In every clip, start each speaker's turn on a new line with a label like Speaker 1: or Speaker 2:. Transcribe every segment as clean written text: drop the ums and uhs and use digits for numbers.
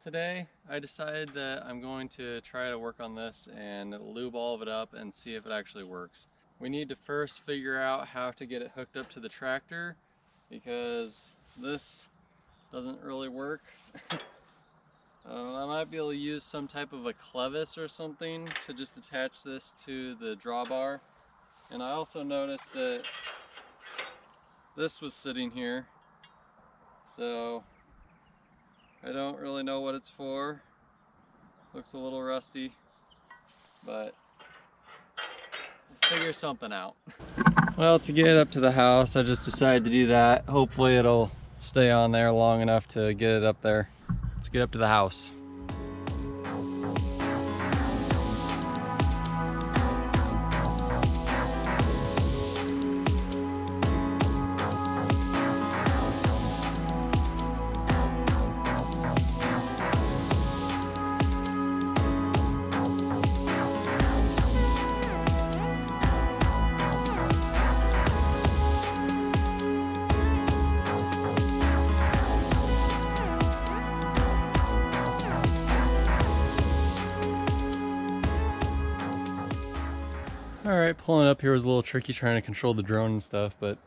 Speaker 1: Today I decided that I'm going to try to work on this and lube all of it up and see if it actually works. We need to first figure out how to get it hooked up to the tractor because this doesn't really work. I might be able to use some type of a clevis or something to just attach this to the drawbar. And I also noticed that this was sitting here, so I don't really know what it's for. Looks a little rusty, but we'll figure something out. Well, to get it up to the house, I just decided to do that. Hopefully it'll stay on there long enough to get it up there. Let's get up to the house. Alright, pulling up here was a little tricky trying to control the drone and stuff, but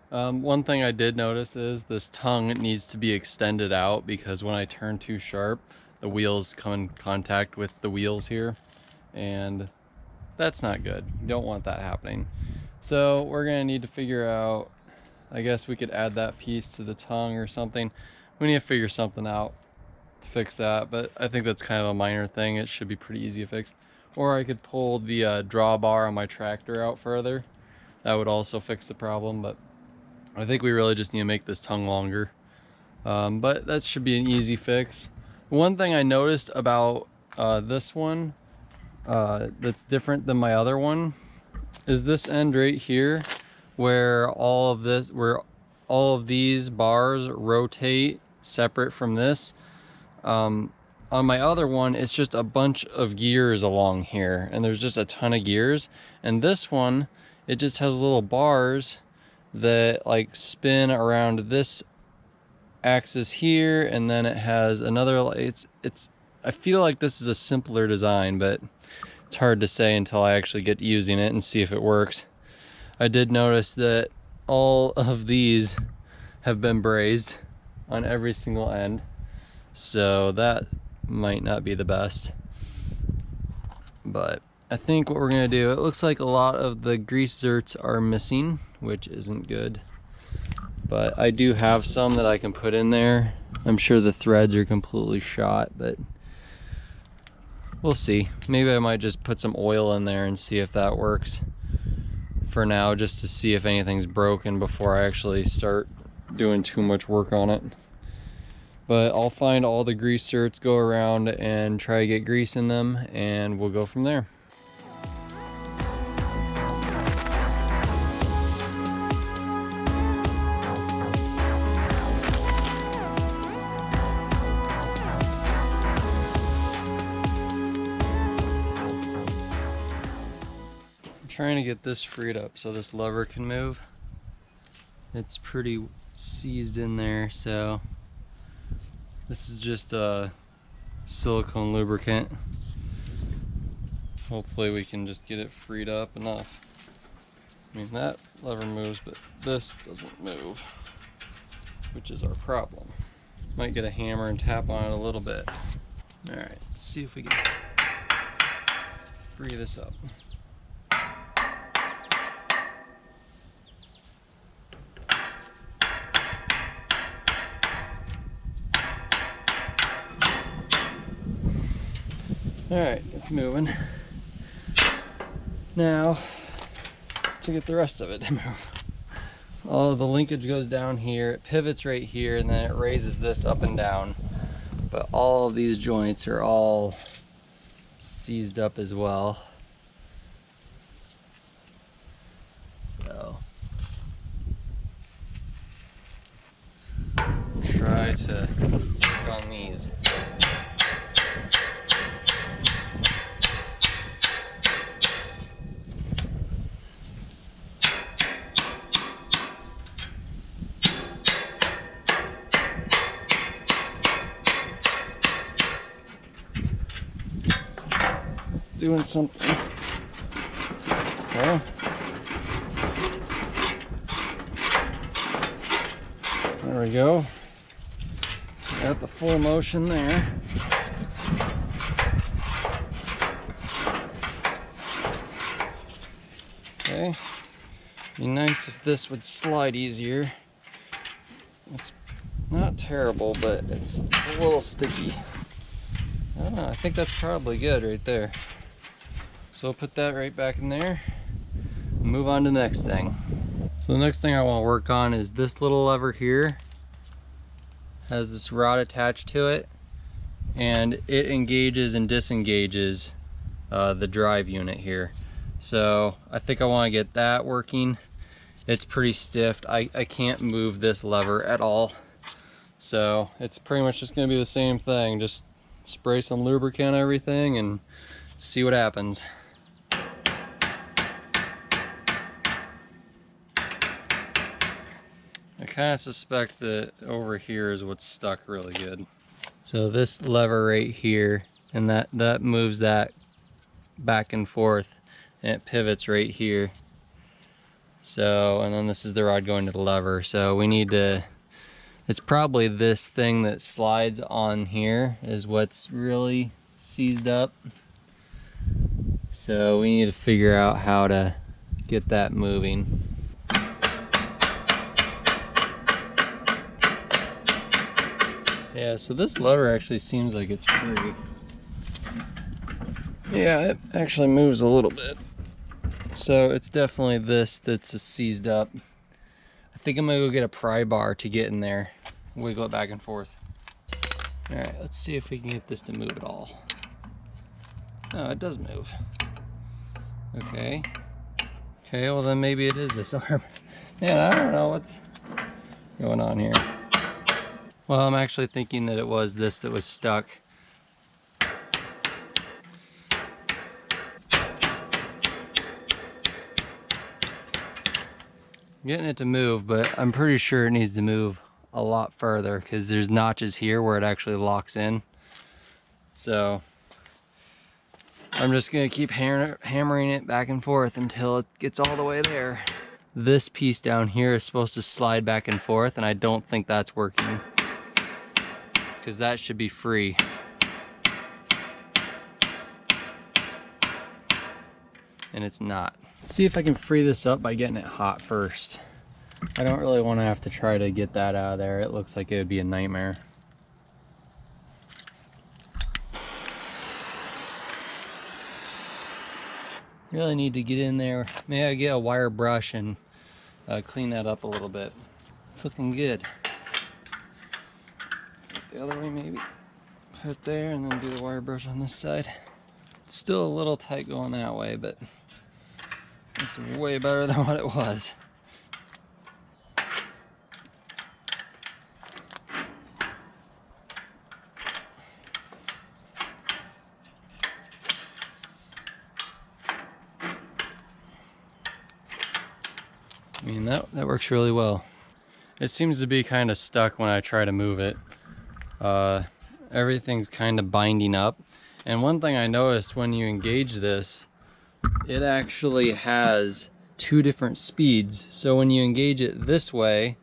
Speaker 1: one thing I did notice is this tongue needs to be extended out because when I turn too sharp, the wheels come in contact with the wheels here, and that's not good. You don't want that happening. So we're going to need to figure out, I guess we could add that piece to the tongue or something. We need to figure something out to fix that, but I think that's kind of a minor thing. It should be pretty easy to fix. Or I could pull the drawbar on my tractor out further. That would also fix the problem, but I think we really just need to make this tongue longer. But that should be an easy fix. One thing I noticed about this one that's different than my other one is this end right here where all of these bars rotate separate from this. On my other one, it's just a bunch of gears along here, and there's just a ton of gears. And this one, it just has little bars that like spin around this axis here, and then it has another. I feel like this is a simpler design, but it's hard to say until I actually get using it and see if it works. I did notice that all of these have been brazed on every single end, so that might not be the best, but I think what we're gonna do, it looks like a lot of the grease zerts are missing, which isn't good, but I do have some that I can put in there. I'm sure the threads are completely shot, but we'll see. Maybe I might just put some oil in there and see if that works for now, just to see if anything's broken before I actually start doing too much work on it. But I'll find all the grease zerts, go around and try to get grease in them, and we'll go from there. I'm trying to get this freed up so this lever can move. It's pretty seized in there, so this is just a silicone lubricant. Hopefully we can just get it freed up enough. I mean, that lever moves, but this doesn't move, which is our problem. Might get a hammer and tap on it a little bit. All right, let's see if we can free this up. Alright, it's moving. Now, to get the rest of it to move. All of the linkage goes down here, it pivots right here, and then it raises this up and down. But all of these joints are all seized up as well. So, try to work on these. doing something. Okay. There we go. Got the full motion there. Okay. Be nice if this would slide easier. It's not terrible, but it's a little sticky. I don't know, I think that's probably good right there. So we'll put that right back in there and move on to the next thing. So the next thing I want to work on is this little lever here. Has this rod attached to it, and it engages and disengages the drive unit here. So I think I want to get that working. It's pretty stiff. I can't move this lever at all. So it's pretty much just going to be the same thing. Just spray some lubricant on everything and see what happens. I kind of suspect that over here is what's stuck really good. So this lever right here, and that moves that back and forth, and it pivots right here. So, and then this is the rod going to the lever. So we need to, it's probably this thing that slides on here is what's really seized up. So we need to figure out how to get that moving. Yeah, so this lever actually seems like it's free. Yeah, it actually moves a little bit. So it's definitely this that's seized up. I think I'm gonna go get a pry bar to get in there, wiggle it back and forth. All right, let's see if we can get this to move at all. Oh, it does move. Okay. Okay, well then maybe it is this arm. Man, I don't know what's going on here. Well, I'm actually thinking that it was this that was stuck. I'm getting it to move, but I'm pretty sure it needs to move a lot further because there's notches here where it actually locks in. So I'm just gonna keep hammering it back and forth until it gets all the way there. This piece down here is supposed to slide back and forth, and I don't think that's working because that should be free. And it's not. Let's see if I can free this up by getting it hot first. I don't really want to have to try to get that out of there. It looks like it would be a nightmare. Really need to get in there. Maybe I get a wire brush and clean that up a little bit. It's looking good. The other way maybe. Put it there and then do the wire brush on this side. It's still a little tight going that way, but it's way better than what it was. I mean, that works really well. It seems to be kind of stuck when I try to move it. Everything's kind of binding up. And one thing I noticed when you engage this, it actually has two different speeds. So when you engage it this way,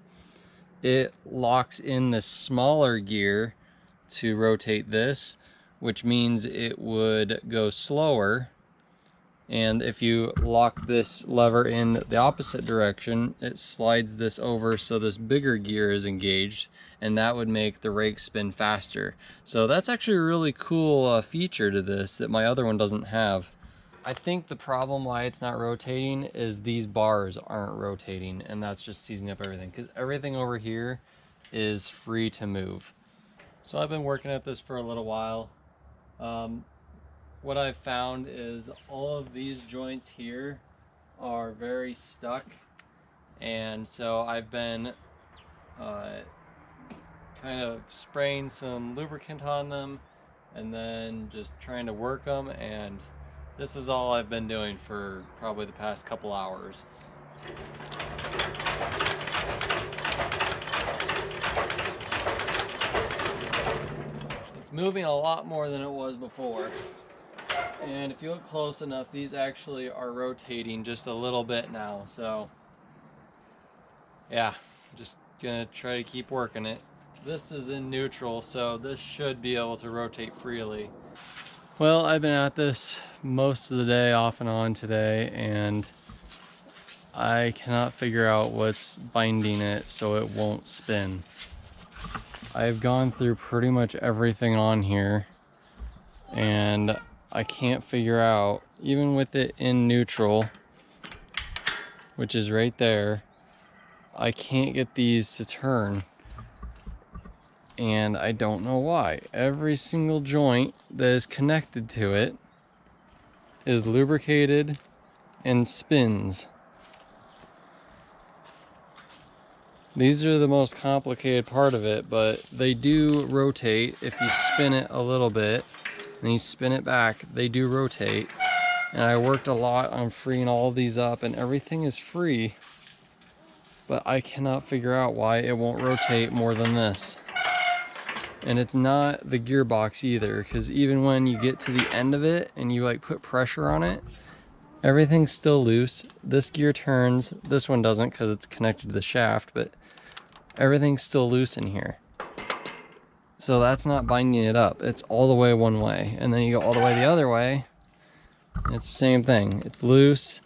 Speaker 1: it locks in the smaller gear to rotate this, which means it would go slower. And if you lock this lever in the opposite direction, it slides this over so this bigger gear is engaged, and that would make the rake spin faster. So that's actually a really cool feature to this that my other one doesn't have. I think the problem why it's not rotating is these bars aren't rotating, and that's just seizing up everything, because everything over here is free to move. So I've been working at this for a little while. What I've found is all of these joints here are very stuck, and so I've been kind of spraying some lubricant on them and then just trying to work them, and this is all I've been doing for probably the past couple hours. It's moving a lot more than it was before. And if you look close enough, these actually are rotating just a little bit now. So yeah, just gonna try to keep working it. This is in neutral, so this should be able to rotate freely. Well, I've been at this most of the day, off and on today, and I cannot figure out what's binding it so it won't spin. I've gone through pretty much everything on here, and I can't figure out, even with it in neutral, which is right there, I can't get these to turn. And I don't know why. Every single joint that is connected to it is lubricated and spins. These are the most complicated part of it, but they do rotate if you spin it a little bit and you spin it back, they do rotate. And I worked a lot on freeing all of these up, and everything is free, but I cannot figure out why it won't rotate more than this. And it's not the gearbox either, because even when you get to the end of it and you like put pressure on it, everything's still loose. This gear turns, this one doesn't because it's connected to the shaft, but everything's still loose in here. So that's not binding it up. It's all the way one way. And then you go all the way the other way, it's the same thing. It's loose.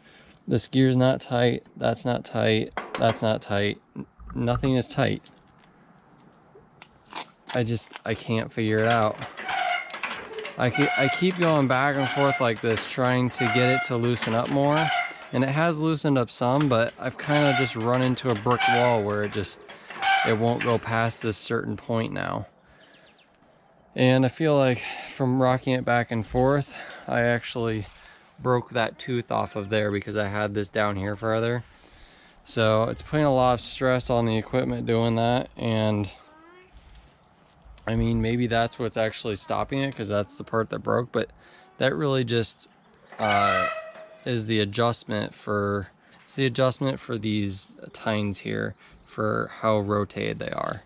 Speaker 1: This gear's not tight. That's not tight. That's not tight. Nothing is tight. I can't figure it out. I keep going back and forth like this, trying to get it to loosen up more. And it has loosened up some, but I've kind of just run into a brick wall where it won't go past this certain point now. And I feel like from rocking it back and forth, I actually broke that tooth off of there because I had this down here further. So it's putting a lot of stress on the equipment doing that, and I mean, maybe that's what's actually stopping it, because that's the part that broke, but that really just is the adjustment for, it's the adjustment for these tines here for how rotated they are.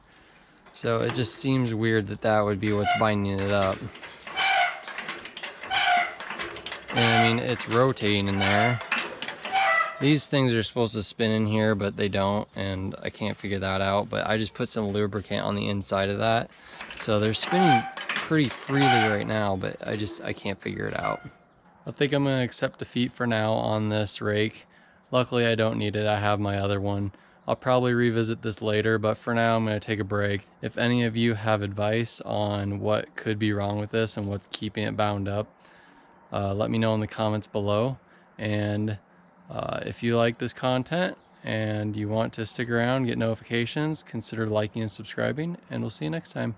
Speaker 1: So it just seems weird that that would be what's binding it up. And I mean, it's rotating in there. These things are supposed to spin in here, but they don't, and I can't figure that out. But I just put some lubricant on the inside of that. So they're spinning pretty freely right now, but I can't figure it out. I think I'm gonna accept defeat for now on this rake. Luckily I don't need it, I have my other one. I'll probably revisit this later, but for now I'm gonna take a break. If any of you have advice on what could be wrong with this and what's keeping it bound up, let me know in the comments below. And if you like this content and you want to stick around, get notifications, consider liking and subscribing, and we'll see you next time.